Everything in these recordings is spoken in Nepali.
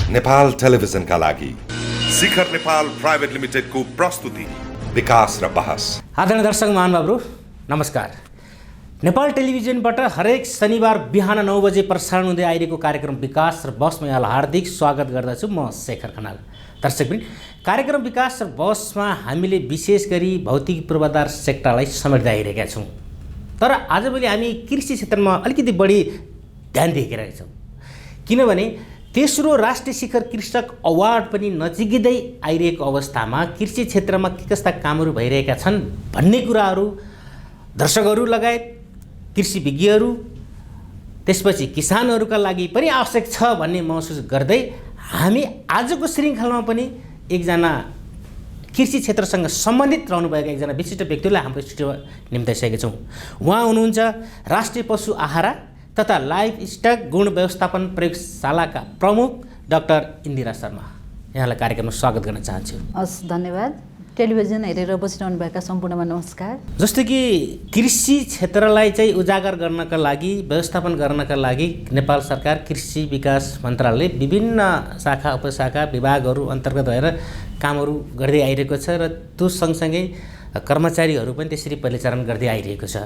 नेपाल टेलिभिजनका लागि शिखर नेपाल प्राइभेट लिमिटेडको प्रस्तुति विकास र बहस। आदरणीय दर्शक महानुभावहरू नमस्कार। नेपाल टेलिभिजनबाट हरेक शनिबार बिहान 9 बजे प्रसारण हुँदै आइरहेको कार्यक्रम विकास र बहसमा यहाँलाई हार्दिक स्वागत गर्दछु। म शेखर खनाल। दर्शकवृन्द, कार्यक्रम विकास र बहसमा हामीले विशेष गरी भौतिक पूर्वाधार सेक्टरलाई समेट्दै आइरहेका छौँ। तर आजभोलि हामी कृषि क्षेत्रमा अलिकति बढी ध्यान दिइरहेका छौँ, किनभने तेस्रो राष्ट्रिय शिखर कृषक अवार्ड पनि नजिकै आइरहेको अवस्थामा कृषि क्षेत्रमा के कस्ता कामहरू भइरहेका छन् भन्ने कुराहरू दर्शकहरू लगायत कृषि विज्ञहरू त्यसपछि किसानहरूका लागि पनि आवश्यक छ भन्ने महसुस गर्दै हामी आजको श्रृङ्खलामा पनि एकजना कृषि क्षेत्रसँग सम्बन्धित रहनुभएका एकजना विशिष्ट व्यक्तिलाई हाम्रो स्टुडियोमा निम्ताइसकेका छौँ। उहाँ हुनुहुन्छ राष्ट्रिय पशु आहारा तथा लाइफ स्टक गुण व्यवस्थापन प्रयोगशालाका प्रमुख डाक्टर इन्दिरा शर्मा। यहाँलाई कार्यक्रममा स्वागत गर्न चाहन्छु। हस्, धन्यवाद। टेलिभिजन हेरेर बसिरहनुभएका सम्पूर्णमा नमस्कार। जस्तो कि कृषि क्षेत्रलाई चाहिँ उजागर गर्नका लागि, व्यवस्थापन गर्नका लागि नेपाल सरकार कृषि विकास मन्त्रालयले विभिन्न शाखा उपशाखा विभागहरू अन्तर्गत भएर कामहरू गर्दै आइरहेको छ र त्यो सँगसँगै कर्मचारीहरू पनि त्यसरी परिचालन गर्दै आइरहेको छ।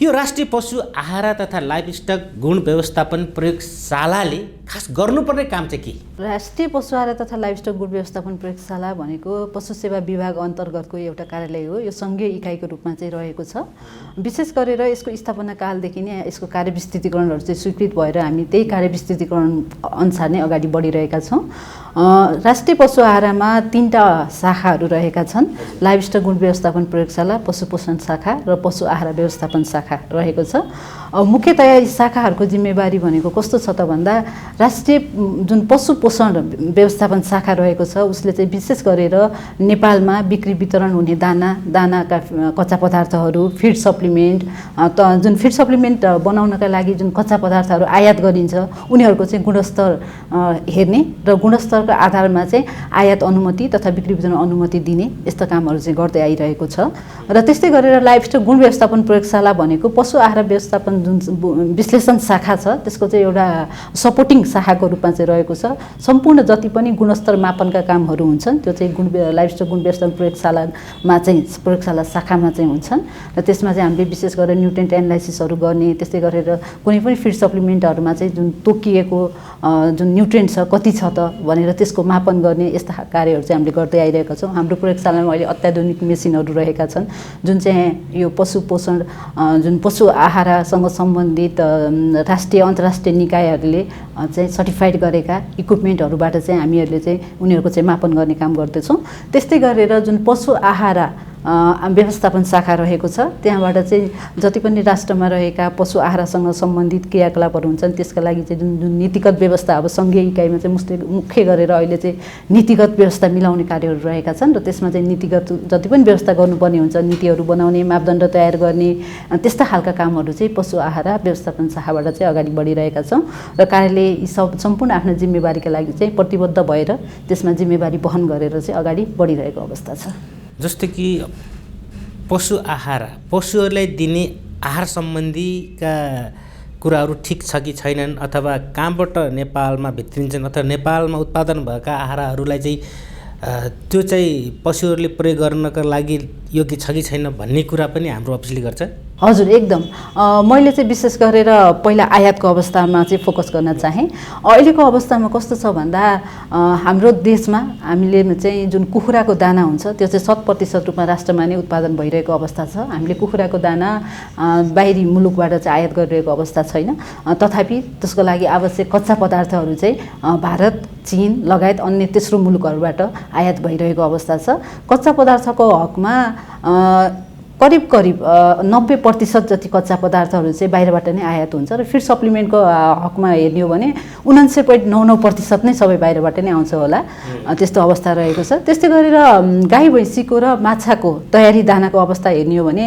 यो राष्ट्रिय पशु आहारा तथा लाइफस्टक गुण व्यवस्थापन प्रयोगशालाले खास गर्नुपर्ने काम चाहिँ के? राष्ट्रिय पशु आहारा तथा लाइफस्टक गुण व्यवस्थापन प्रयोगशाला भनेको पशु सेवा विभाग अन्तर्गतको एउटा कार्यालय हो। यो सङ्घीय इकाइको रूपमा चाहिँ रहेको छ। विशेष गरेर यसको स्थापना कालदेखि नै यसको कार्यविस्तृतीकरणहरू चाहिँ स्वीकृत भएर हामी त्यही कार्यविस्तृतीकरण अनुसार नै अगाडि बढिरहेका छौँ। राष्ट्रिय पशु आहारामा 3टा शाखाहरू रहेका छन्। लाइफस्टक गुण व्यवस्थापन प्रयोगशाला, पशु पोषण शाखा र पशु आहारा व्यवस्थापन शाखा रहेको छ। मुख्यतया यी शाखाहरूको जिम्मेवारी भनेको कस्तो छ त भन्दा राष्ट्रिय जुन पशु पोषण व्यवस्थापन शाखा रहेको छ उसले चाहिँ विशेष गरेर नेपालमा बिक्री वितरण हुने दानाका कच्चा पदार्थहरू, फिड सप्लिमेन्ट, जुन फिड सप्लिमेन्ट बनाउनका लागि जुन कच्चा पदार्थहरू आयात गरिन्छ उनीहरूको चाहिँ गुणस्तर हेर्ने र गुणस्तरको आधारमा चाहिँ आयात अनुमति तथा बिक्री वितरण अनुमति दिने यस्ता कामहरू चाहिँ गर्दै आइरहेको छ। र त्यस्तै गरेर लाइफस्टक गुण व्यवस्थापन प्रयोगशाला भनेको पशु आहार व्यवस्थापन जुन विश्लेषण शाखा छ त्यसको चाहिँ एउटा सपोर्टिङ शाखाको रूपमा चाहिँ रहेको छ। सम्पूर्ण जति पनि गुणस्तर मापनका कामहरू हुन्छन् त्यो चाहिँ लाइफस्टक गुण व्यवस्थापन प्रयोगशाला शाखामा चाहिँ हुन्छन्। र त्यसमा चाहिँ हामीले विशेष गरेर न्युट्रिएन्ट एनालाइसिसहरू गर्ने, त्यस्तै गरेर कुनै पनि फिड सप्लिमेन्टहरूमा चाहिँ जुन तोकिएको जुन न्युट्रिएन्ट छ कति छ त भनेर त्यसको मापन गर्ने यस्ता कार्यहरू चाहिँ हामीले गर्दै आइरहेका छौँ। हाम्रो प्रयोगशालामा अहिले अत्याधुनिक मेसिनहरू रहेका छन् जुन चाहिँ यो पशु पोषण जुन पशु आहारासँग सम्बन्धित राष्ट्रिय अन्तर्राष्ट्रिय निकायहरूले चाहिँ सर्टिफाइड गरेका इक्विपमेन्टहरूबाट चाहिँ हामीहरूले चाहिँ उनीहरूको चाहिँ मापन गर्ने काम गर्दछौँ। त्यस्तै गरेर जुन पशु आहारा व्यवस्थापन शाखा रहेको छ त्यहाँबाट चाहिँ जति पनि राष्ट्रमा रहेका पशु आहारासँग सम्बन्धित क्रियाकलापहरू हुन्छन् त्यसका लागि चाहिँ जुन नीतिगत व्यवस्था अब सङ्घीय इकाइमा चाहिँ मुख्य गरेर अहिले चाहिँ नीतिगत व्यवस्था मिलाउने कार्यहरू रहेका छन् र त्यसमा चाहिँ नीतिगत जति पनि व्यवस्था गर्नुपर्ने हुन्छ, नीतिहरू बनाउने, मापदण्ड तयार गर्ने, त्यस्ता खालका कामहरू चाहिँ पशु आहारा व्यवस्थापन शाखाबाट चाहिँ अगाडि बढिरहेका छौँ। र कार्यालय यी सम्पूर्ण आफ्नो जिम्मेवारीका लागि चाहिँ प्रतिबद्ध भएर त्यसमा जिम्मेवारी वहन गरेर चाहिँ अगाडि बढिरहेको अवस्था छ। जस्तो कि पशु आहारा, पशुहरूलाई दिने आहार सम्बन्धीका कुराहरू ठिक छ कि छैनन्, अथवा कहाँबाट नेपालमा भित्रिन्छन् अथवा नेपालमा उत्पादन भएका आहाराहरूलाई चाहिँ त्यो चाहिँ पशुहरूले प्रयोग गर्नका लागि योग्य छ कि छैन भन्ने कुरा पनि हाम्रो अफिसले गर्छ। हजुर, एकदम। मैले चाहिँ विशेष गरेर पहिला आयातको अवस्थामा चाहिँ फोकस गर्न चाहेँ। अहिलेको अवस्थामा कस्तो छ भन्दा हाम्रो देशमा हामीले चाहिँ जुन कुखुराको दाना हुन्छ त्यो चाहिँ 100% रूपमा राष्ट्रमा नै उत्पादन भइरहेको अवस्था छ। हामीले कुखुराको दाना बाहिरी मुलुकबाट चाहिँ आयात गरिरहेको अवस्था छैन। तथापि त्यसको लागि आवश्यक कच्चा पदार्थहरू चाहिँ भारत, चीन लगायत अन्य तेस्रो मुलुकहरूबाट आयात भइरहेको अवस्था छ। कच्चा पदार्थको हकमा करिब 90% जति कच्चा पदार्थहरू चाहिँ बाहिरबाट नै आयात हुन्छ र फिड सप्लिमेन्टको हकमा हेर्ने हो भने 99.99% नै सबै बाहिरबाट नै आउँछ होला, त्यस्तो अवस्था रहेको छ। त्यस्तै गरेर गाई भैँसीको र माछाको तयारी दानाको अवस्था हेर्ने हो भने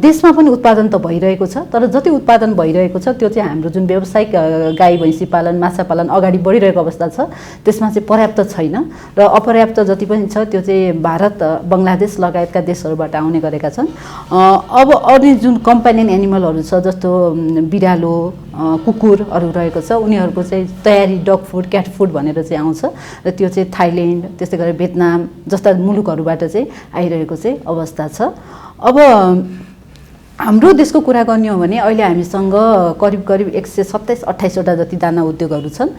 देशमा पनि उत्पादन त भइरहेको छ, तर जति उत्पादन भइरहेको छ त्यो चाहिँ हाम्रो जुन व्यावसायिक गाई भैँसी पालन, माछा पालन अगाडि बढिरहेको अवस्था छ त्यसमा चाहिँ पर्याप्त छैन र अपर्याप्त जति पनि छ त्यो चाहिँ भारत, बङ्गलादेश लगायतका देशहरूबाट आउने गरेका छन्। अब अन्य जुन कम्पेनियन एनिमलहरू छ जस्तो बिरालो कुकुरहरू रहेको छ उनीहरूको चाहिँ तयारी डग फुड क्याट फुड भनेर चाहिँ आउँछ र त्यो चाहिँ थाइल्यान्ड त्यस्तै गरेर भियतनाम जस्ता मुलुकहरूबाट चाहिँ आइरहेको चाहिँ अवस्था छ। अब हाम्रो देशको कुरा गर्ने हो भने अहिले हामीसँग करिब करिब 127-28वटा जति दाना उद्योगहरू छन्।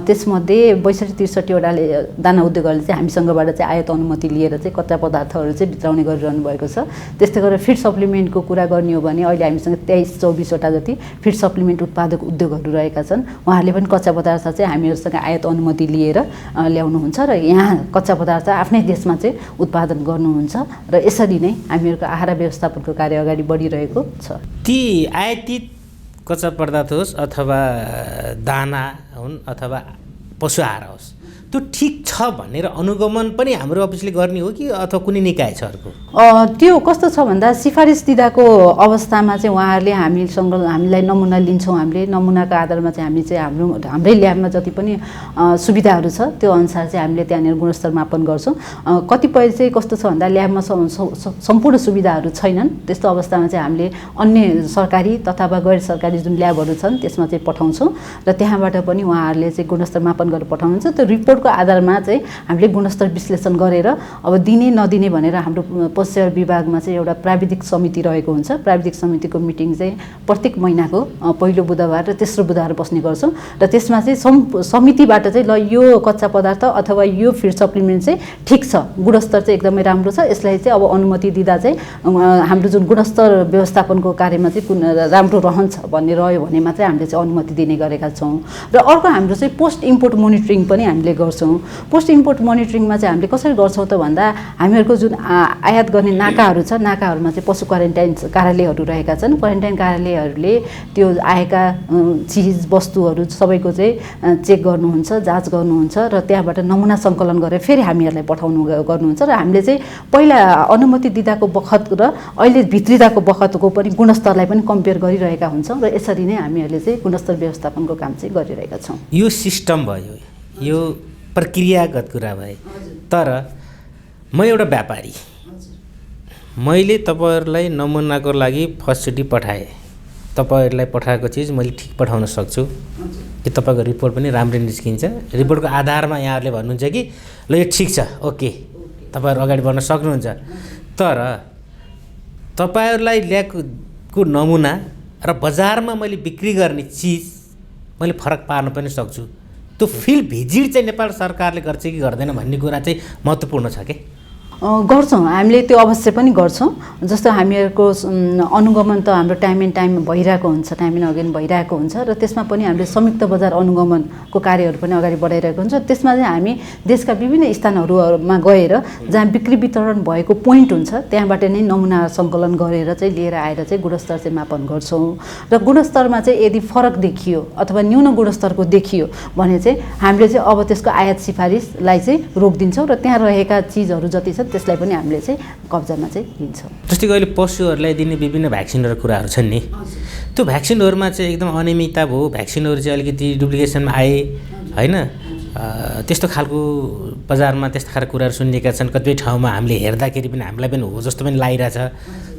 त्यसमध्ये 62-63वटाले दाना उद्योगहरूले चाहिँ हामीसँगबाट चाहिँ आयात अनुमति लिएर चाहिँ कच्चा पदार्थहरू चाहिँ भित्राउने गरिरहनु भएको छ। त्यस्तै गरेर फिड सप्लिमेन्टको कुरा गर्ने हो भने अहिले हामीसँग 23-24वटा जति फिड सप्लिमेन्ट उत्पादक उद्योगहरू रहेका छन्। उहाँहरूले पनि कच्चा पदार्थ चाहिँ हामीहरूसँग आयात अनुमति लिएर ल्याउनुहुन्छ र यहाँ कच्चा पदार्थ आफ्नै देशमा चाहिँ उत्पादन गर्नुहुन्छ र यसरी नै हामीहरूको आहार व्यवस्थापनको कार्य अगाडि बढिरहेको छ। ती आयातित कच्चा पदार्थ होस् अथवा दाना हुन् अथवा पशु आहार होस् त्यो ठिक छ भनेर अनुगमन पनि हाम्रो अफिसले गर्ने हो कि अथवा कुनै निकाय छ अर्को? त्यो कस्तो छ भन्दा सिफारिस दिँदाको अवस्थामा चाहिँ उहाँहरूले हामीलाई नमुना लिन्छौँ। हामीले नमुनाको आधारमा चाहिँ हामी चाहिँ हाम्रै ल्याबमा जति पनि सुविधाहरू छ त्यो अनुसार चाहिँ हामीले त्यहाँनिर गुणस्तर मापन गर्छौँ। कतिपय चाहिँ कस्तो छ भन्दा ल्याबमा सम्पूर्ण सुविधाहरू छैनन्। त्यस्तो अवस्थामा चाहिँ हामीले अन्य सरकारी तथा गैर सरकारी जुन ल्याबहरू छन् त्यसमा चाहिँ पठाउँछौँ र त्यहाँबाट पनि उहाँहरूले चाहिँ गुणस्तर मापन गरेर पठाउनुहुन्छ। त्यो रिपोर्टको आधारमा चाहिँ हामीले गुणस्तर विश्लेषण गरेर अब दिने नदिने भनेर हाम्रो पशु सेवा विभागमा चाहिँ एउटा प्राविधिक समिति रहेको हुन्छ। प्राविधिक समितिको मिटिङ चाहिँ प्रत्येक महिनाको पहिलो बुधबार र तेस्रो बुधबार बस्ने गर्छौँ र त्यसमा चाहिँ समितिबाट चाहिँ ल यो कच्चा पदार्थ अथवा यो फिड सप्लिमेन्ट चाहिँ ठिक छ, गुणस्तर चाहिँ एकदमै राम्रो छ, यसलाई चाहिँ अब अनुमति दिँदा चाहिँ हाम्रो जुन गुणस्तर व्यवस्थापनको कार्यमा चाहिँ राम्रो रहन्छ भन्ने रह्यो भने मात्रै हामीले चाहिँ अनुमति दिने गरेका छौँ। र अर्को हाम्रो चाहिँ पोस्ट इम्पोर्ट मोनिटरिङ पनि हामीले गर्छौँ। पोस्ट इम्पोर्ट मोनिटरिङमा चाहिँ हामीले कसरी गर्छौँ त भन्दा हामीहरूको जुन आयात गर्ने नाकाहरू छ नाकाहरूमा चाहिँ पशु क्वारेन्टाइन कार्यालयहरू रहेका छन्। क्वारेन्टाइन कार्यालयहरूले त्यो आएका चिज वस्तुहरू सबैको चाहिँ चेक गर्नुहुन्छ, जाँच गर्नुहुन्छ र त्यहाँबाट नमुना सङ्कलन गरेर फेरि हामीहरूलाई गर्नुहुन्छ र हामीले चाहिँ पहिला अनुमति दिँदाको बखत र अहिले भित्रिदाको बखतको पनि गुणस्तरलाई पनि कम्पेयर गरिरहेका हुन्छौँ र यसरी नै हामीहरूले चाहिँ गुणस्तर व्यवस्थापनको काम चाहिँ गरिरहेका छौँ। यो सिस्टम भयो, यो प्रक्रियागत कुरा भए, तर म एउटा व्यापारी, मैले तपाईँहरूलाई नमुनाको लागि फर्स्टचोटि पठाएँ, तपाईँहरूलाई पठाएको चिज मैले ठिक पठाउन सक्छु कि तपाईँको रिपोर्ट पनि राम्रै निस्किन्छ। रिपोर्टको आधारमा यहाँहरूले भन्नुहुन्छ कि ल यो ठिक छ, ओके, तपाईँहरू अगाडि बढ्न सक्नुहुन्छ। तर तपाईँहरूलाई ल्याएको नमुना र बजारमा मैले बिक्री गर्ने चिज मैले फरक पार्न पनि सक्छु। त्यो फिल्ड भिजिट चाहिँ नेपाल सरकारले गर्छ कि गर्दैन भन्ने कुरा चाहिँ महत्त्वपूर्ण छ के? गर्छौँ, हामीले त्यो अवश्य पनि गर्छौँ। जस्तो हामीहरूको अनुगमन त हाम्रो टाइम एन्ड टाइम भइरहेको हुन्छ, टाइम एन्ड अगेन भइरहेको हुन्छ र त्यसमा पनि हामीले संयुक्त बजार अनुगमनको कार्यहरू पनि अगाडि बढाइरहेको हुन्छ। त्यसमा चाहिँ हामी देशका विभिन्न स्थानहरूमा गएर जहाँ बिक्री वितरण भएको पोइन्ट हुन्छ त्यहाँबाट नै नमुना सङ्कलन गरेर चाहिँ लिएर आएर चाहिँ गुणस्तर चाहिँ मापन गर्छौँ र गुणस्तरमा चाहिँ यदि फरक देखियो अथवा न्यून गुणस्तरको देखियो भने चाहिँ हामीले चाहिँ अब त्यसको आयात सिफारिसलाई चाहिँ रोकिदिन्छौँ र त्यहाँ रहेका चिजहरू जति छ त्यसलाई पनि हामीले चाहिँ कब्जामा चाहिँ लिन्छौँ। जस्तै कि अहिले पशुहरूलाई दिने विभिन्न भ्याक्सिनहरू कुराहरू छन् नि, त्यो भ्याक्सिनहरूमा चाहिँ एकदम अनियमितता भयो, भ्याक्सिनहरू चाहिँ अलिकति डुप्लिकेसनमा आए होइन, त्यस्तो खालको बजारमा त्यस्तो खालको कुराहरू सुनिएका छन्। कतिपय ठाउँमा हामीले हेर्दाखेरि पनि हामीलाई पनि हो जस्तो पनि लागिरहेछ।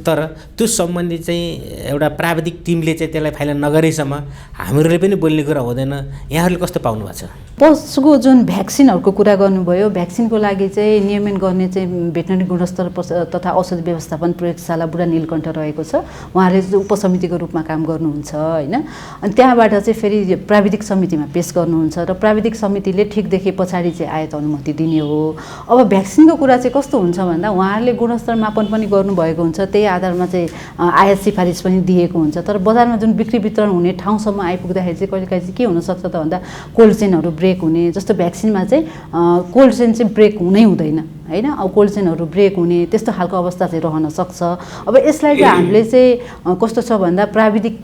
तर त्यो सम्बन्धी चाहिँ एउटा प्राविधिक टिमले चाहिँ त्यसलाई फाइल नगरेसम्म हामीहरूले पनि बोल्ने कुरा हुँदैन। यहाँहरूले कस्तो पाउनु भएको छ? पशुको जुन भ्याक्सिनहरूको कुरा गर्नुभयो, भ्याक्सिनको लागि चाहिँ नियमन गर्ने चाहिँ भेटनरी गुणस्तर तथा औषधि व्यवस्थापन प्रयोगशाला बुढा नीलकण्ठ रहेको छ। उहाँले उपसमितिको रूपमा काम गर्नुहुन्छ होइन। अनि त्यहाँबाट चाहिँ फेरि प्राविधिक समितिमा पेस गर्नुहुन्छ र प्राविधिक समितिले ठिक देखे पछाडि चाहिँ आयात अनुमति दिने हो। अब भ्याक्सिनको कुरा चाहिँ कस्तो हुन्छ भन्दा उहाँहरूले गुणस्तर मापन पनि गर्नुभएको हुन्छ, त्यही आधारमा चाहिँ आयात सिफारिस पनि दिएको हुन्छ। तर बजारमा जुन बिक्री वितरण हुने ठाउँसम्म आइपुग्दाखेरि चाहिँ कहिलेकाहीँ चाहिँ के हुनसक्छ त भन्दा कोल्ड चेनहरू ब्रेक हुने, जस्तो भ्याक्सिनमा चाहिँ कोल्ड चेन चाहिँ ब्रेक हुनै हुँदैन होइन। अब कोल्ड चेनहरू ब्रेक हुने त्यस्तो खालको अवस्था चाहिँ रहन सक्छ। अब यसलाई चाहिँ हामीले चाहिँ कस्तो छ भन्दा प्राविधिक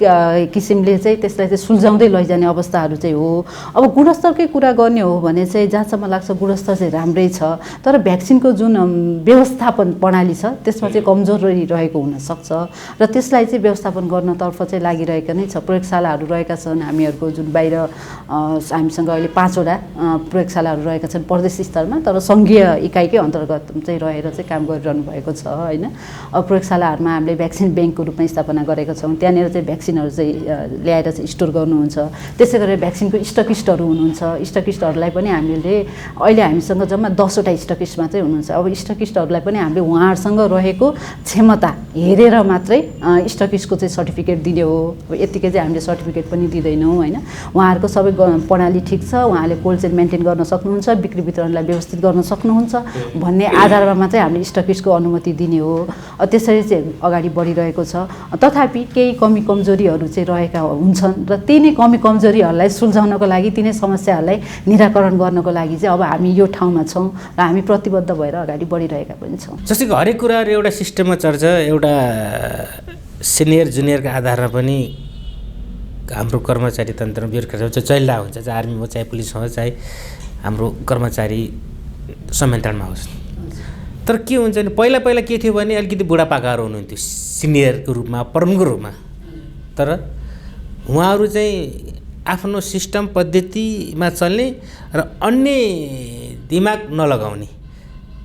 किसिमले चाहिँ त्यसलाई चाहिँ सुल्झाउँदै लैजाने अवस्थाहरू चाहिँ हो। अब गुणस्तरकै कुरा गर्ने हो भने चाहिँ जहाँसम्म लाग्छ गुणस्तर चाहिँ राम्रै छ, तर भ्याक्सिनको जुन व्यवस्थापन प्रणाली छ त्यसमा चाहिँ कमजोरी रहेको हुनसक्छ र त्यसलाई चाहिँ व्यवस्थापन गर्नतर्फ चाहिँ लागिरहेका नै छ। प्रयोगशालाहरू रहेका छन् हामीहरूको जुन बाहिर, हामीसँग अहिले 5वटा प्रयोगशालाहरू रहेका छन् प्रदेश स्तरमा, तर सङ्घीय इकाइकै अन्तर्गत चाहिँ रहेर चाहिँ काम गरिरहनु भएको छ होइन। अब प्रयोगशालाहरूमा हामीले भ्याक्सिन ब्याङ्कको रूपमा स्थापना गरेका छौँ। त्यहाँनिर चाहिँ भ्याक्सिनहरू चाहिँ ल्याएर चाहिँ स्टोर गर्नुहुन्छ। त्यसै गरेर भ्याक्सिनको स्टकिस्टहरू हुनुहुन्छ। स्टकिस्टहरूलाई पनि हामीले अहिले हामीसँग जम्मा 10वटा स्टकिस्ट मात्रै हुनुहुन्छ। अब स्टकिस्टहरूलाई पनि हामीले उहाँहरूसँग रहेको क्षमता हेरेर मात्रै स्टकिस्टको चाहिँ सर्टिफिकेट दिने हो। अब यतिकै चाहिँ हामीले सर्टिफिकेट पनि दिँदैनौँ होइन। उहाँहरूको सबै प्रणाली ठिक छ, उहाँले कोल्ड चेन मेन्टेन गर्न सक्नुहुन्छ, बिक्री वितरणलाई व्यवस्थित गर्न सक्नुहुन्छ भन्ने आधारमा मात्रै हामीले स्टकिस्टको अनुमति दिने हो। त्यसरी चाहिँ अगाडि बढिरहेको छ। तथापि केही कमी कमजोरीहरू चाहिँ रहेका हुन्छन् र त्यही नै कमी कमजोरीहरूलाई सुल्झाउनको लागि, तिनै समस्याहरूलाई निराकरण गर्नको लागि चाहिँ अब हामी यो ठाउँमा छौँ र हामी प्रतिबद्ध भएर अगाडि बढिरहेका पनि छौँ। जस्तै कि हरेक कुराहरू एउटा सिस्टममा चल्छ, एउटा सिनियर जुनियरको आधारमा पनि हाम्रो कर्मचारी तन्त्र ब्युरोक्रेसी चाहिँ चलिरहेको हुन्छ, चाहे आर्मी होस्, चाहे पुलिस होस्, चाहे हाम्रो कर्मचारी संयन्त्रणमा होस्। तर के हुन्छ भने पहिला के थियो भने अलिकति बुढापाकाहरू हुनुहुन्थ्यो सिनियरको रूपमा, प्रमुखको रूपमा। तर उहाँहरू चाहिँ आफ्नो सिस्टम पद्धतिमा चल्ने र अन्य दिमाग नलगाउने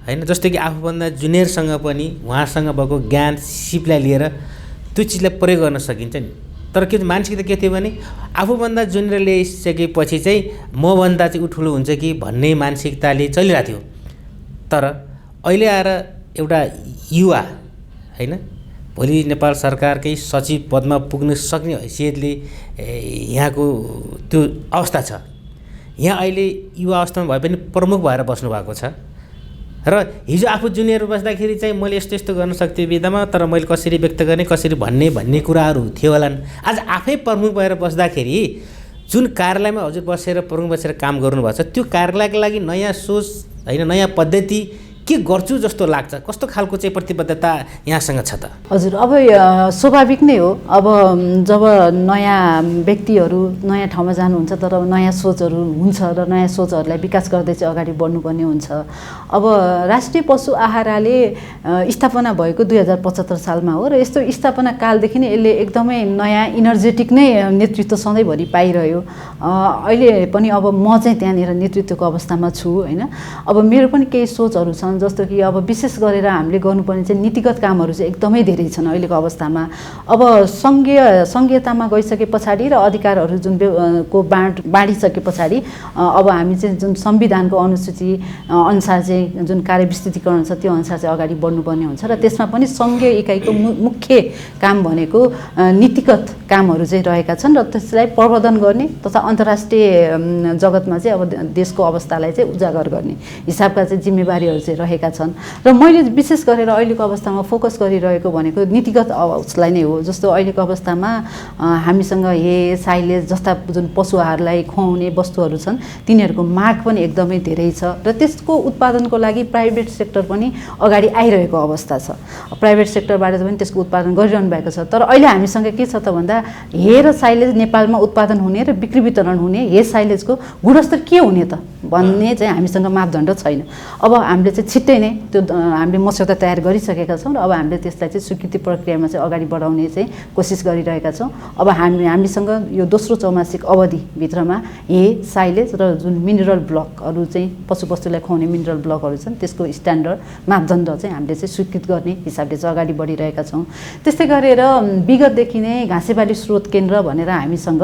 होइन। जस्तो कि आफूभन्दा जुनियरसँग पनि उहाँसँग भएको ज्ञान सिपलाई लिएर त्यो चिजलाई प्रयोग गर्न सकिन्छ नि। तर के मानसिकता के थियो भने आफूभन्दा जुनियर ल्याइसकेपछि चाहिँ मभन्दा चाहिँ ठुलो हुन्छ कि भन्ने मानसिकताले चलिरहेको थियो। तर अहिले आएर एउटा युवा होइन, भोलि नेपाल सरकारकै सचिव पदमा पुग्न सक्ने हैसियतले यहाँको त्यो अवस्था छ। यहाँ अहिले युवा अवस्थामा भए पनि प्रमुख भएर बस्नुभएको छ र हिजो आफू जुनियर बस्दाखेरि चाहिँ मैले यस्तो यस्तो गर्न सक्थेँ विधामा, तर मैले कसरी व्यक्त गर्ने, कसरी भन्ने कुराहरू थियो होलान्। आज आफै प्रमुख भएर बस्दाखेरि जुन कार्यालयमा हजुर बसेर प्रमुख बसेर काम गर्नुभएको छ, त्यो कार्यालयको लागि नयाँ सोच होइन, नयाँ पद्धति के गर्छु जस्तो लाग्छ? कस्तो खालको चाहिँ प्रतिबद्धता यहाँसँग छ त? हजुर, अब स्वाभाविक नै हो। अब जब नयाँ व्यक्तिहरू नयाँ ठाउँमा जानुहुन्छ तर नयाँ सोचहरू हुन्छ र नयाँ सोचहरूलाई विकास गर्दै चाहिँ अगाडि बढ्नुपर्ने हुन्छ। अब राष्ट्रिय पशु आहाराले स्थापना भएको 2075 सालमा हो र यस्तो स्थापना कालदेखि नै यसले एकदमै नयाँ इनर्जेटिक नै नेतृत्व सधैँभरि पाइरह्यो। अहिले पनि अब म चाहिँ त्यहाँनिर नेतृत्वको अवस्थामा छु होइन। अब मेरो पनि केही सोचहरू छन्, जस्तो कि अब विशेष गरेर हामीले गर्नुपर्ने चाहिँ नीतिगत कामहरू चाहिँ एकदमै धेरै छन् अहिलेको अवस्थामा। अब सङ्घीयतामा गइसके पछाडि र अधिकारहरू जुन को बाँडिसके पछाडि अब हामी चाहिँ जुन संविधानको अनुसूची अनुसार चाहिँ जुन कार्यविस्तृतीकरण छ त्यो अनुसार चाहिँ अगाडि बढ्नुपर्ने हुन्छ र त्यसमा पनि सङ्घीय इकाइको मुख्य काम भनेको नीतिगत कामहरू चाहिँ रहेका छन् र त्यसलाई प्रवर्धन गर्ने तथा अन्तर्राष्ट्रिय जगतमा चाहिँ अब देशको अवस्थालाई चाहिँ उजागर गर्ने हिसाबका चाहिँ जिम्मेवारीहरू चाहिँ रहेका छन्। र मैले विशेष गरेर अहिलेको अवस्थामा फोकस गरिरहेको भनेको नीतिगत अवस्थालाई नै हो। जस्तो अहिलेको अवस्थामा हामीसँग साइलेज जस्ता जुन पशु आहारलाई खुवाउने वस्तुहरू छन् तिनीहरूको माग पनि एकदमै धेरै छ र त्यसको उत्पादनको लागि प्राइभेट सेक्टर पनि अगाडि आइरहेको अवस्था छ। प्राइभेट सेक्टरबाट पनि त्यसको उत्पादन गरिरहनु भएको छ। तर अहिले हामीसँग के छ त भन्दा र साइलेज नेपालमा उत्पादन हुने र बिक्री वितरण हुने साइलेजको गुणस्तर के हुने त भन्ने चाहिँ हामीसँग मापदण्ड छैन। अब हामीले चाहिँ छिट्टै नै त्यो हामीले मस्यौदा तयार गरिसकेका छौँ र अब हामीले त्यसलाई चाहिँ स्वीकृति प्रक्रियामा चाहिँ अगाडि बढाउने चाहिँ कोसिस गरिरहेका छौँ। अब हामीसँग यो दोस्रो चौमासिक अवधिभित्रमा साइलेज र जुन मिनरल ब्लकहरू चाहिँ पशुपक्षीलाई खुवाउने मिनरल ब्लकहरू छन् त्यसको स्ट्यान्डर्ड मापदण्ड चाहिँ हामीले चाहिँ स्वीकृत गर्ने हिसाबले चाहिँ अगाडि बढिरहेका छौँ। त्यस्तै गरेर विगतदेखि नै घाँसेबाली स्रोत केन्द्र भनेर हामीसँग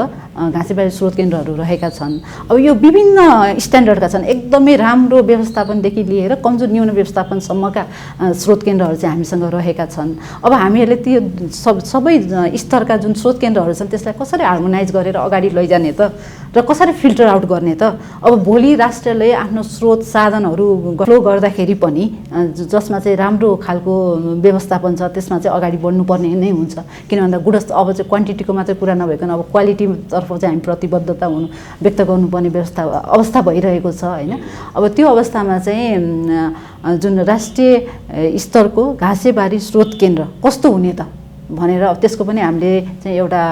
घाँसेबाली स्रोत केन्द्रहरू रहेका छन्। अब यो विभिन्न स्ट्यान्डर्डका छन्, एकदमै राम्रो व्यवस्थापनदेखि लिएर कमजोर न्यून व्यवस्थापनसम्मका स्रोत केन्द्रहरू चाहिँ हामीसँग रहेका छन्। अब हामीहरूले त्यो सबै स्तरका जुन स्रोत केन्द्रहरू छन् त्यसलाई कसरी हार्मोनाइज गरेर अगाडि लैजाने त र कसरी फिल्टर आउट गर्ने त? अब भोलि राष्ट्रले आफ्नो स्रोत साधनहरू फ्लो गर्दाखेरि पनि जसमा चाहिँ राम्रो खालको व्यवस्थापन छ त्यसमा चाहिँ अगाडि बढ्नुपर्ने नै हुन्छ। किन भन्दा गुणस्तर अब चाहिँ क्वान्टिटीको मात्रै कुरा नभइकन अब क्वालिटीतर्फ चाहिँ हामी प्रतिबद्धता व्यक्त गर्नुपर्ने अवस्था भइरहेको छ होइन। अब त्यो अवस्थामा चाहिँ जुन राष्ट्रिय स्तरको घाँसेबारी स्रोत केन्द्र कस्तो हुने त भनेर त्यसको पनि हामीले चाहिँ एउटा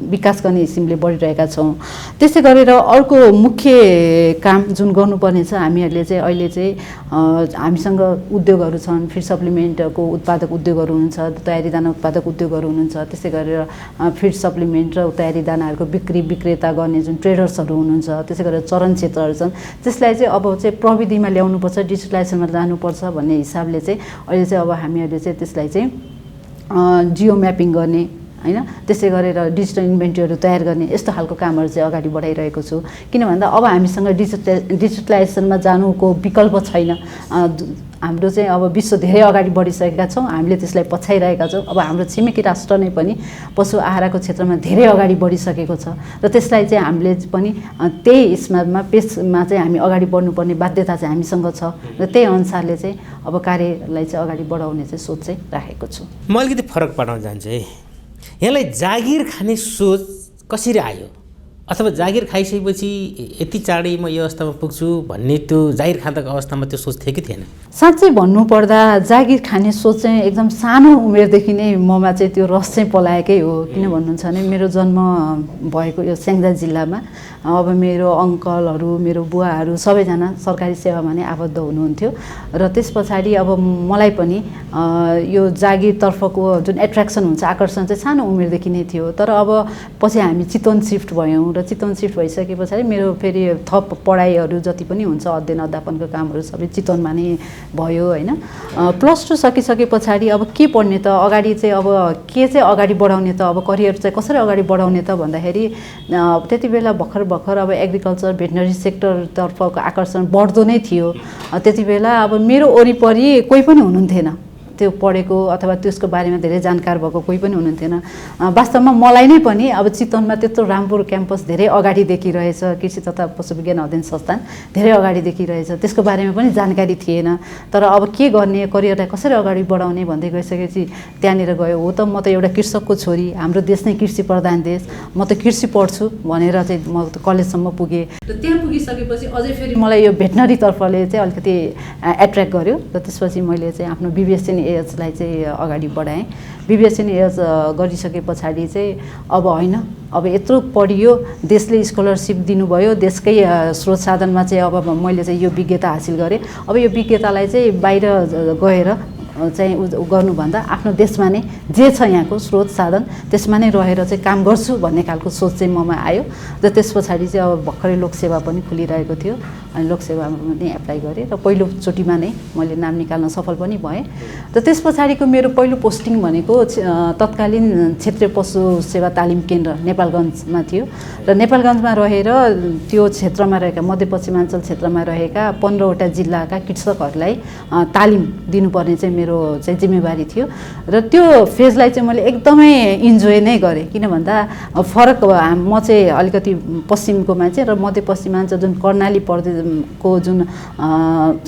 विकास गर्ने किसिमले बढिरहेका छौँ। त्यसै गरेर अर्को मुख्य काम जुन गर्नुपर्ने छ हामीहरूले चाहिँ अहिले चाहिँ हामीसँग उद्योगहरू छन्, फिड सप्लिमेन्टको उत्पादक उद्योगहरू हुनुहुन्छ, तयारी दाना उत्पादक उद्योगहरू हुनुहुन्छ। त्यसै गरेर फिड सप्लिमेन्ट र तयारी दानाहरूको विक्रेता गर्ने जुन ट्रेडर्सहरू हुनुहुन्छ, त्यसै गरेर चरण क्षेत्रहरू छन्, त्यसलाई चाहिँ अब चाहिँ प्रविधिमा ल्याउनुपर्छ, डिजिटलाइजेसनमा जानुपर्छ भन्ने हिसाबले चाहिँ अहिले चाहिँ अब हामीहरूले चाहिँ त्यसलाई चाहिँ जियो म्यापिङ गर्ने हैन, त्यसै गरेर डिजिटल इन्भेन्ट्रीहरू तयार गर्ने यस्तो खालको कामहरू चाहिँ अगाडि बढाइरहेको छु। किन भन्दा अब हामीसँग डिजिटलाइजेसनमा जानुको विकल्प छैन। हाम्रो चाहिँ अब विश्व धेरै अगाडि बढिसकेका छौँ, हामीले त्यसलाई पछ्याइरहेका छौँ। अब हाम्रो छिमेकी राष्ट्र नै पनि पशु आहारको क्षेत्रमा धेरै अगाडि बढिसकेको छ र त्यसलाई चाहिँ हामीले पनि त्यही पेसमा चाहिँ हामी अगाडि बढ्नुपर्ने बाध्यता चाहिँ हामीसँग छ र त्यही अनुसारले चाहिँ अब कार्यलाई चाहिँ अगाडि बढाउने चाहिँ सोच चाहिँ राखेको छु। म अलिकति फरक पार्न जान्छु है, यहाँलाई जागिर खाने सोच कसरी आयो? अथवा जागिर खाइसकेपछि यति चाँडै म यो अवस्थामा पुग्छु भन्ने त्यो जागिर खाँदाको अवस्थामा त्यो सोच थियो कि थिएन? साँच्चै भन्नुपर्दा जागिर खाने सोच चाहिँ एकदम सानो उमेरदेखि नै ममा चाहिँ त्यो रस चाहिँ पलाएकै हो। किन भन्नुहुन्छ भने मेरो जन्म भएको यो स्याङ्जा जिल्लामा अब मेरो अङ्कलहरू, मेरो बुवाहरू सबैजना सरकारी सेवामा नै आबद्ध हुनुहुन्थ्यो र त्यस पछाडि अब मलाई पनि यो जागिरतर्फको जुन एट्र्याक्सन हुन्छ, आकर्षण चाहिँ सानो उमेरदेखि नै थियो। तर अब पछि हामी चितवन सिफ्ट भयौँ र चितवन सिफ्ट भइसके पछाडि मेरो फेरि थप पढाइहरू जति पनि हुन्छ, अध्ययन अध्यापनको कामहरू सबै चितवनमा नै भयो हैन। +2 सकिसके पछाडि अब के पढ्ने त, अगाडि चाहिँ अब के चाहिँ अगाडि बढाउने त, अब करियर चाहिँ कसरी अगाडि बढाउने त भन्दाखेरि त्यति बेला भर्खर अब एग्रिकल्चर भेटनरी सेक्टरतर्फको आकर्षण बढ्दो नै थियो। त्यति बेला अब मेरो वरिपरि कोही पनि हुनुहुन्थेन त्यो पढेको अथवा त्यसको बारेमा धेरै जानकार भएको कोही पनि हुनुहुन्थेन। वास्तवमा मलाई नै पनि अब चितवनमा त्यत्रो राम्रो क्याम्पस धेरै अगाडि देखिरहेछ, कृषि तथा पशु विज्ञान अध्ययन संस्थान धेरै अगाडि देखिरहेछ, त्यसको बारेमा पनि जानकारी थिएन। तर अब के गर्ने, करियरलाई कसरी अगाडि बढाउने भन्दै गइसकेपछि त्यहाँनिर गयो। हो त म त एउटा कृषकको छोरी, हाम्रो देश नै कृषि प्रधान देश, म त कृषि पढ्छु भनेर चाहिँ म कलेजसम्म पुगेँ र त्यहाँ पुगिसकेपछि अझै फेरि मलाई यो भेटनरी तर्फले चाहिँ अलिकति एट्र्याक्ट गर्यो र त्यसपछि मैले चाहिँ आफ्नो बिबिएससी एएचलाई चाहिँ अगाडि बढाएँ। बिबिएससी एएच गरिसके पछाडि चाहिँ अब होइन, अब यत्रो पढियो, देशले स्कलरसिप दिनुभयो, देशकै स्रोत साधनमा चाहिँ अब मैले चाहिँ यो विज्ञता हासिल गरेँ। अब यो विज्ञतालाई चाहिँ बाहिर गएर चाहिँ गर्नुभन्दा आफ्नो देशमा नै जे छ यहाँको स्रोत साधन त्यसमा नै रहेर चाहिँ काम गर्छु भन्ने खालको सोच चाहिँ ममा आयो र त्यस पछाडि चाहिँ अब भर्खरै लोकसेवा पनि खुलिरहेको थियो अनि लोकसेवामा पनि एप्लाई गरेँ र पहिलोचोटिमा नै मैले नाम निकाल्न सफल पनि भएँ। र त्यस पछाडिको मेरो पहिलो पोस्टिङ भनेको तत्कालीन क्षेत्रीय पशु सेवा तालिम केन्द्र नेपालगञ्जमा थियो र नेपालगञ्जमा रहेर त्यो क्षेत्रमा रहेका मध्यपश्चिमाञ्चल क्षेत्रमा रहेका 15वटा जिल्लाका कृषकहरूलाई तालिम दिनुपर्ने चाहिँ मेरो चाहिँ जिम्मेवारी थियो र त्यो फेजलाई चाहिँ मैले एकदमै इन्जोय नै गरेँ। किन भन्दा फरक म चाहिँ अलिकति पश्चिमको मान्छे र मध्यपश्चिमाञ्चल जुन कर्णाली प्रदेशको जुन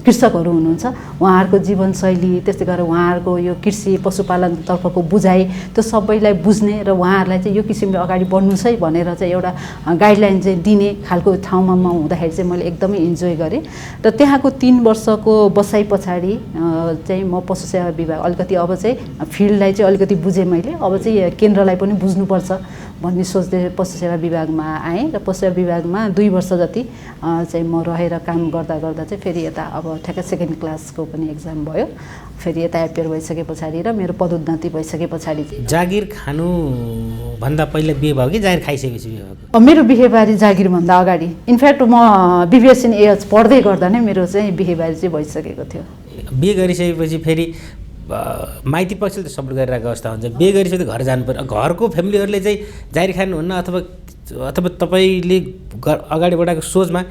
कृषकहरू हुनुहुन्छ उहाँहरूको जीवनशैली, त्यस्तै गरेर उहाँहरूको यो कृषि पशुपालनतर्फको बुझाइ त्यो सबैलाई बुझ्ने र उहाँहरूलाई चाहिँ यो किसिमले अगाडि बढ्नु है भनेर चाहिँ एउटा गाइडलाइन चाहिँ दिने खालको ठाउँमा म हुँदाखेरि चाहिँ मैले एकदमै इन्जोय गरेँ। र त्यहाँको 3 वर्षको बसाइ पछाडि चाहिँ म पशु सेवा विभाग अलिकति अब चाहिँ फिल्डलाई चाहिँ अलिकति बुझेँ मैले, अब चाहिँ केन्द्रलाई पनि बुझ्नुपर्छ भन्ने सोच्दै पशु सेवा विभागमा आएँ र पशु सेवा विभागमा 2 वर्ष जति चाहिँ म रहेर काम गर्दा गर्दा चाहिँ फेरि यता अब ठ्याक्कै 2nd क्लासको पनि एक्जाम भयो, फेरि यता एपियर भइसके पछाडि र मेरो पदोन्नति भइसके पछाडि जागिर खानु भन्दा पहिला बिहे भयो कि जागिर खाइसकेपछि बिहे भयो? मेरो बिहेबारी जागिरभन्दा अगाडि, इनफ्याक्ट म बिबिएससी एएच पढ्दै गर्दा नै मेरो चाहिँ बिहेबारी चाहिँ भइसकेको थियो। बिहे गरिसकेपछि फेरि माइती पक्षले त सपोर्ट गरिरहेको अवस्था हुन्छ, बिहे गरिसकेपछि घर जानु पर्यो, घरको फ्यामिलीहरूले चाहिँ जागिर खानुहुन्न अथवा तपाईँले अगाडि बढाएको सोचमा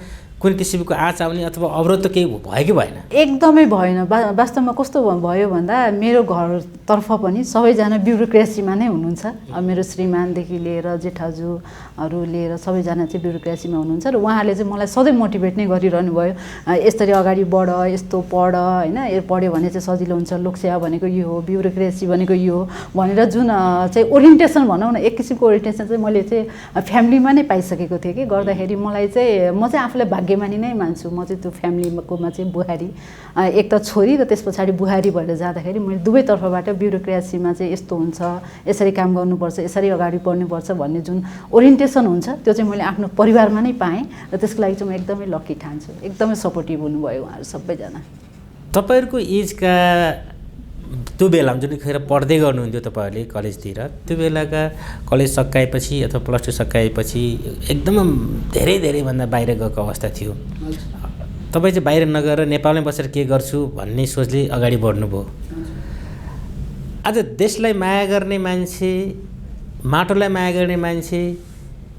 कुनै किसिमको आँच आउने अथवा अवरोध त केही भयो कि भएन? एकदमै भएन। वास्तवमा कस्तो भयो भन्दा मेरो घरतर्फ पनि सबैजना ब्युरोक्रेसीमा नै हुनुहुन्छ। मेरो श्रीमानदेखि लिएर जेठाजुहरू लिएर सबैजना चाहिँ ब्युरोक्रेसीमा हुनुहुन्छ र उहाँहरूले चाहिँ मलाई सधैँ मोटिभेट नै गरिरहनु भयो, यसरी अगाडि बढ, यस्तो पढ होइन, यो पढ्यो भने चाहिँ सजिलो हुन्छ, लोकसेवा भनेको यो हो, ब्युरोक्रेसी भनेको यो हो भनेर जुन चाहिँ ओरिएन्टेसन भनौँ न, एक किसिमको ओरिएन्टेसन चाहिँ मैले चाहिँ फ्यामिलीमा नै पाइसकेको थिएँ कि गर्दाखेरि मलाई चाहिँ म चाहिँ आफूलाई भाग्यमानी नै मान्छु म चाहिँ त्यो फ्यामिलीकोमा चाहिँ बुहारी एक त छोरी र त्यस पछाडि बुहारी भएर जाँदाखेरि मैले दुवैतर्फबाट ब्युरोक्रेसीमा चाहिँ यस्तो हुन्छ, यसरी काम गर्नुपर्छ, यसरी अगाडि बढ्नुपर्छ भन्ने जुन ओरिएन्टेसन हुन्छ त्यो चाहिँ मैले आफ्नो परिवारमा नै पाएँ र त्यसको लागि चाहिँ म एकदमै लकी ठान्छु। एकदमै सपोर्टिभ हुनुभयो उहाँहरू सबैजना। तपाईँहरूको एजका त्यो बेलामा जुन खेर पढ्दै गर्नुहुन्थ्यो तपाईँहरूले कलेजतिर, त्यो बेलाका कलेज सकाएपछि अथवा प्लस 2 सकाएपछि एकदम धेरैभन्दा बाहिर गएको अवस्था थियो। तपाईँ चाहिँ बाहिर नगएर नेपालमै बसेर के गर्छु भन्ने सोचले अगाडि बढ्नुभयो। आज देशलाई माया गर्ने मान्छे, माटोलाई माया गर्ने मान्छे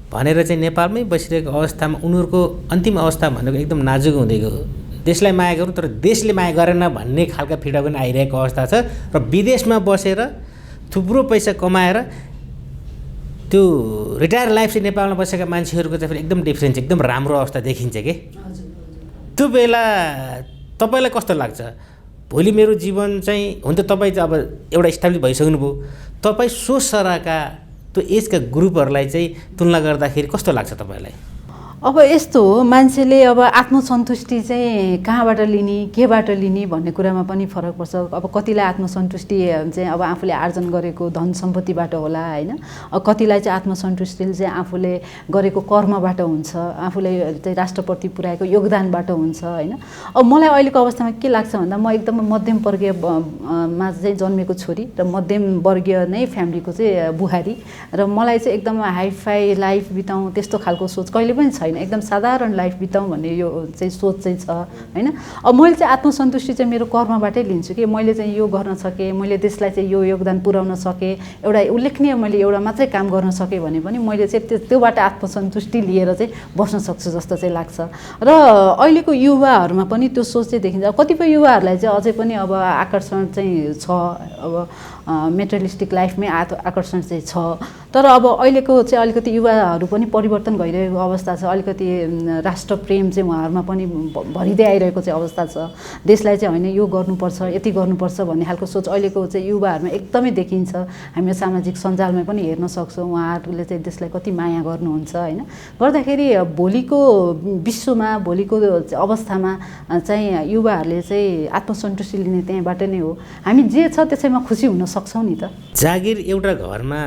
भनेर चाहिँ नेपालमै बसिरहेको अवस्थामा उनीहरूको अन्तिम अवस्था भनेको एकदम नाजुक हुँदै गयो। देशलाई माया गरौँ तर देशले माया गरेन भन्ने खालका फिडब्याक पनि आइरहेको अवस्था छ र विदेशमा बसेर थुप्रो पैसा कमाएर त्यो रिटायर लाइफ चाहिँ नेपालमा बसेका मान्छेहरूको चाहिँ फेरि एकदम डिफ्रेन्स, एकदम राम्रो अवस्था देखिन्छ कि। त्यो बेला तपाईँलाई कस्तो लाग्छ? भोलि मेरो जीवन चाहिँ हुन त तपाईँ चाहिँ अब एउटा इस्टाब्लिस भइसक्नुभयो, तपाईँ सो सरका त्यो एजका ग्रुपहरूलाई चाहिँ तुलना गर्दाखेरि कस्तो लाग्छ तपाईँलाई? अब यस्तो हो, मान्छेले अब आत्मसन्तुष्टि चाहिँ कहाँबाट लिने, केबाट लिने भन्ने कुरामा पनि फरक पर्छ। अब कतिलाई आत्मसन्तुष्टि चाहिँ अब आफूले आर्जन गरेको धन सम्पत्तिबाट होला होइन, कतिलाई चाहिँ आत्मसन्तुष्टि चाहिँ आफूले गरेको कर्मबाट हुन्छ, आफूले चाहिँ राष्ट्रप्रति पुर्याएको योगदानबाट हुन्छ होइन। अब मलाई अहिलेको अवस्थामा के लाग्छ भन्दा म एकदम मध्यम वर्गीयमा चाहिँ जन्मेको छोरी र मध्यम वर्गीय नै फ्यामिलीको चाहिँ बुहारी र मलाई चाहिँ एकदम हाइफाई लाइफ बिताउँ त्यस्तो खालको सोच कहिले पनि छैन। एकदम साधारण लाइफ बिताउँ भन्ने यो चाहिँ सोच चाहिँ छ होइन। अब मैले चाहिँ आत्मसन्तुष्टि चाहिँ मेरो कर्मबाटै लिन्छु कि मैले चाहिँ यो गर्न सकेँ, मैले देशलाई चाहिँ यो योगदान पुर्याउन सकेँ, एउटा उल्लेखनीय मैले एउटा मात्रै काम गर्न सकेँ भने पनि मैले चाहिँ त्योबाट आत्मसन्तुष्टि लिएर चाहिँ बस्न सक्छु जस्तो चाहिँ लाग्छ। र अहिलेको युवाहरूमा पनि त्यो सोच चाहिँ देखिन्छ। कतिपय युवाहरूलाई चाहिँ अझै पनि अब आकर्षण चाहिँ छ, अब मेटेरियलिस्टिक लाइफमै आकर्षण चाहिँ छ, तर अब अहिलेको चाहिँ अलिकति युवाहरू पनि परिवर्तन भइरहेको अवस्था छ। अलिकति राष्ट्रप्रेम चाहिँ उहाँहरूमा पनि भरिँदै आइरहेको चाहिँ अवस्था छ। देशलाई चाहिँ होइन यो गर्नुपर्छ, यति गर्नुपर्छ भन्ने खालको सोच अहिलेको चाहिँ युवाहरूमा एकदमै देखिन्छ। हामी सामाजिक सञ्जालमा पनि हेर्न सक्छौँ उहाँहरूले चाहिँ देशलाई कति माया गर्नुहुन्छ होइन। गर्दाखेरि भोलिको विश्वमा, भोलिको अवस्थामा चाहिँ युवाहरूले चाहिँ आत्मसन्तुष्टि लिने त्यहीँबाट नै हो। हामी जे छ त्यसैमा खुसी हुन सक्छौँ नि त। जागिर एउटा घरमा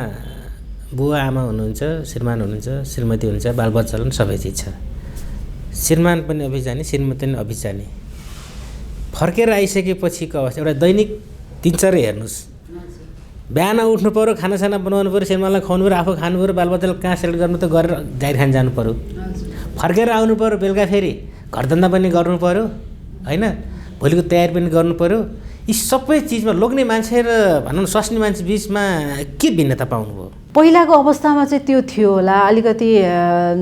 बुवा आमा हुनुहुन्छ, श्रीमान हुनुहुन्छ, श्रीमती हुनुहुन्छ, बालबच्चा सबै चिज छ। श्रीमान पनि अफिस जाने, श्रीमती पनि अफिस जाने, फर्केर आइसकेपछिको अवस्था एउटा दैनिक दिनचर्या हेर्नुहोस्। बिहान उठ्नु पऱ्यो, खानासाना बनाउनु पऱ्यो, श्रीमानलाई खुवाउनु पऱ्यो, आफू खानु पऱ्यो, बालबच्चालाई कहाँ सेलेक्ट गर्नु त गरेर जाहिर खान जानु पऱ्यो, फर्केर आउनु पऱ्यो, बेलुका फेरि घरधन्दा पनि गर्नु पऱ्यो होइन, भोलिको तयारी पनि गर्नु पऱ्यो। यी सबै चिजमा लोग्ने मान्छे र भनौँ न स्वास्नी मान्छे बिचमा के भिन्नता पाउनुभयो? पहिलाको अवस्थामा चाहिँ त्यो थियो होला, अलिकति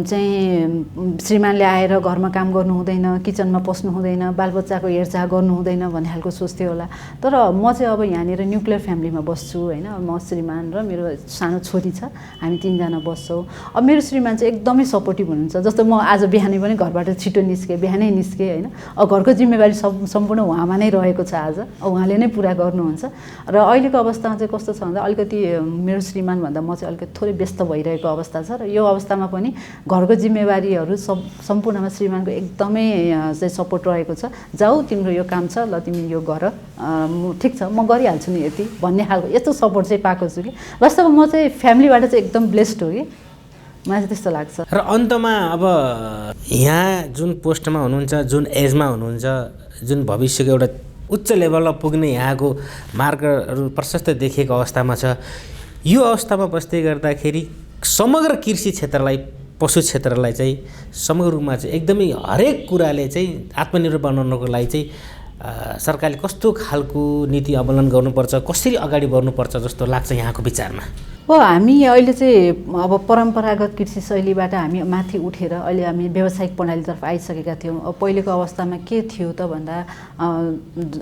चाहिँ श्रीमानले आएर घरमा काम गर्नु हुँदैन, किचनमा पस्नु हुँदैन, बालबच्चाको हेरचाह गर्नु हुँदैन भन्ने खालको सोच थियो होला। तर म चाहिँ अब यहाँनिर न्युक्लियर फ्यामिलीमा बस्छु होइन। म श्रीमान र मेरो सानो छोरी छ, हामी 3 जना बस्छौँ। अब मेरो श्रीमान चाहिँ एकदमै सपोर्टिभ हुनुहुन्छ। जस्तो म आज बिहानै पनि घरबाट छिटो निस्केँ, बिहानै निस्केँ होइन। अब घरको जिम्मेवारी सम्पूर्ण उहाँमा नै रहेको छ आज, उहाँले नै पुरा गर्नुहुन्छ। र अहिलेको अवस्थामा चाहिँ कस्तो छ भन्दा अलिकति मेरो श्रीमान भन्दा म चाहिँ अलिकति थोरै व्यस्त भइरहेको अवस्था छ। र यो अवस्थामा पनि घरको जिम्मेवारीहरू सम्पूर्णमा श्रीमानको एकदमै चाहिँ सपोर्ट रहेको छ। जाऊ तिम्रो यो काम छ, ल तिमी यो गर, ठिक छ म गरिहाल्छु नि यति भन्ने खालको यस्तो सपोर्ट चाहिँ पाएको छु कि वास्तवमा म चाहिँ फ्यामिलीबाट चाहिँ एकदम ब्लेस्ड हो कि मलाई चाहिँ त्यस्तो लाग्छ। र अन्तमा अब यहाँ जुन पोस्टमा हुनुहुन्छ, जुन एजमा हुनुहुन्छ, जुन भविष्यको एउटा उच्च लेभलमा पुग्ने यहाँको मार्गहरू प्रशस्त देखिएको अवस्थामा छ। यो अवस्थामा बस्दै गर्दाखेरि समग्र कृषि क्षेत्रलाई, पशु क्षेत्रलाई चाहिँ समग्र रूपमा चाहिँ एकदमै हरेक कुराले चाहिँ आत्मनिर्भर बनाउनको लागि चाहिँ सरकारले कस्तो खालको नीति अवलम्बन गर्नुपर्छ, कसरी अगाडि बढ्नुपर्छ जस्तो लाग्छ यहाँको विचारमा? हामी अहिले चाहिँ अब परम्परागत कृषि शैलीबाट हामी माथि उठेर अहिले हामी व्यावसायिक प्रणालीतर्फ आइसकेका थियौँ। अब पहिलेको अवस्थामा के थियो त भन्दा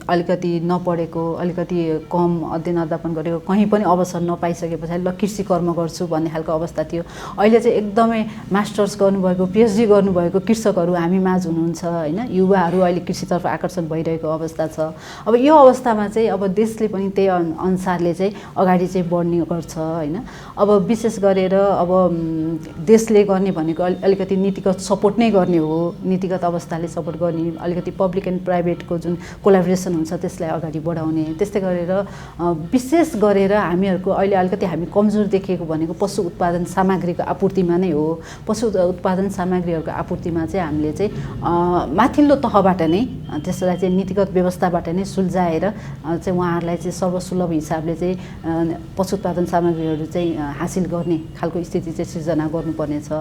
अलिकति नपढेको, अलिकति कम अध्ययन अध्यापन गरेको, कहीँ पनि अवसर नपाइसके पछाडि ल कृषि कर्म गर्छु भन्ने खालको अवस्था थियो। अहिले चाहिँ एकदमै मास्टर्स गर्नुभएको, पिएचडी गर्नुभएको कृषकहरू हामी माझ हुनुहुन्छ होइन। युवाहरू अहिले कृषितर्फ आकर्षण भइरहेको अवस्था छ। अब यो अवस्थामा चाहिँ अब देशले पनि त्यही अनुसारले चाहिँ अगाडि चाहिँ बढ्ने गर्छ होइन। होइन। अब विशेष गरेर अब देशले गर्ने भनेको अलिकति नीतिगत सपोर्ट नै गर्ने हो, नीतिगत अवस्थाले सपोर्ट गर्ने, अलिकति पब्लिक एन्ड प्राइभेटको जुन कोलाबोरेसन हुन्छ त्यसलाई अगाडि बढाउने। त्यस्तै गरेर विशेष गरेर हामीहरूको अहिले अलिकति हामी कमजोर देखिएको भनेको पशु उत्पादन सामग्रीको आपूर्तिमा नै हो। पशु उत्पादन सामग्रीहरूको आपूर्तिमा चाहिँ हामीले चाहिँ माथिल्लो तहबाट नै त्यसलाई चाहिँ नीतिगत व्यवस्थाबाट नै सुल्झाएर चाहिँ उहाँहरूलाई चाहिँ सर्वसुलभ हिसाबले चाहिँ पशु उत्पादन सामग्रीहरू चाहिँ हासिल गर्ने खालको स्थिति चाहिँ सिर्जना गर्नुपर्ने छ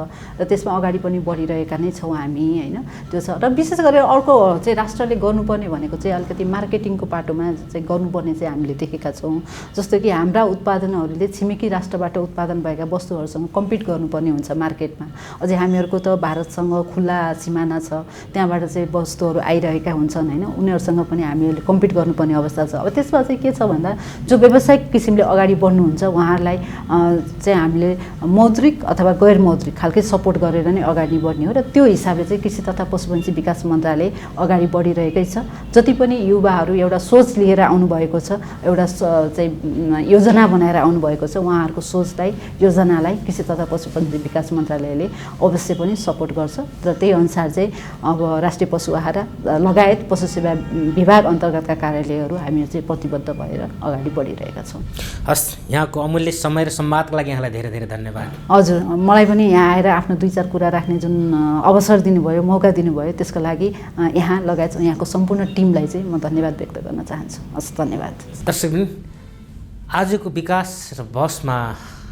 र त्यसमा अगाडि पनि बढिरहेका नै छौँ हामी होइन। त्यो छ र विशेष गरेर अर्को चाहिँ राष्ट्रले गर्नुपर्ने भनेको चाहिँ अलिकति मार्केटिङको पाटोमा चाहिँ गर्नुपर्ने चाहिँ हामीले देखेका छौँ। जस्तो कि हाम्रा उत्पादनहरूले छिमेकी राष्ट्रबाट उत्पादन भएका वस्तुहरूसँग कम्पिट गर्नुपर्ने हुन्छ मार्केटमा। अझै हामीहरूको त भारतसँग खुल्ला सिमाना छ, त्यहाँबाट चाहिँ वस्तुहरू आइरहेका हुन्छन् होइन, उनीहरूसँग पनि हामीहरूले कम्पिट गर्नुपर्ने अवस्था छ। अब त्यसमा चाहिँ के छ भन्दा जो व्यावसायिक किसिमले अगाडि बढ्नुहुन्छ उहाँहरूलाई चाहिँ हामीले मौद्रिक अथवा गैर मौद्रिक खालकै सपोर्ट गरेर नै अगाडि बढ्ने हो र त्यो हिसाबले चाहिँ कृषि तथा पशुपन्छी विकास मन्त्रालय अगाडि बढिरहेकै छ। जति पनि युवाहरू एउटा सोच लिएर आउनुभएको छ, एउटा चाहिँ योजना बनाएर आउनुभएको छ, उहाँहरूको सोचलाई योजनालाई कृषि तथा पशुपन्छी विकास मन्त्रालयले अवश्य पनि सपोर्ट गर्छ र त्यही अनुसार चाहिँ अब राष्ट्रिय पशु आहारा लगायत पशु सेवा विभाग अन्तर्गतका कार्यालयहरू हामीहरू चाहिँ प्रतिबद्ध भएर अगाडि बढिरहेका छौँ। हस्, यहाँको अमूल्य समय र संवादको लागि यहाँलाई धेरै धेरै धन्यवाद। हजुर, मलाई पनि यहाँ आएर आफ्नो 2-4 कुरा राख्ने जुन अवसर दिनुभयो, मौका दिनुभयो त्यसको लागि यहाँ लगायत यहाँको सम्पूर्ण टिमलाई चाहिँ म धन्यवाद व्यक्त गर्न चाहन्छु। हस्, धन्यवाद। दर्शकबिन, आजको विकास र बहसमा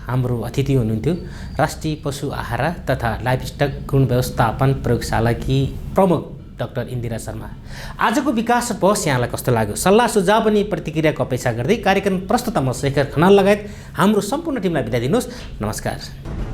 हाम्रो अतिथि हुनुहुन्थ्यो राष्ट्रिय पशु आहारा तथा लाइभस्टक गुण व्यवस्थापन प्रयोगशालाकी प्रमुख डाक्टर इन्दिरा शर्मा। आजको विकास र बहस यहाँलाई कस्तो लाग्यो? सल्लाह सुझाव अनि प्रतिक्रियाको अपेक्षा गर्दै कार्यक्रम प्रस्तुता म शेखर खनाल लगायत हाम्रो सम्पूर्ण टिमलाई बिदा दिनुहोस्। नमस्कार।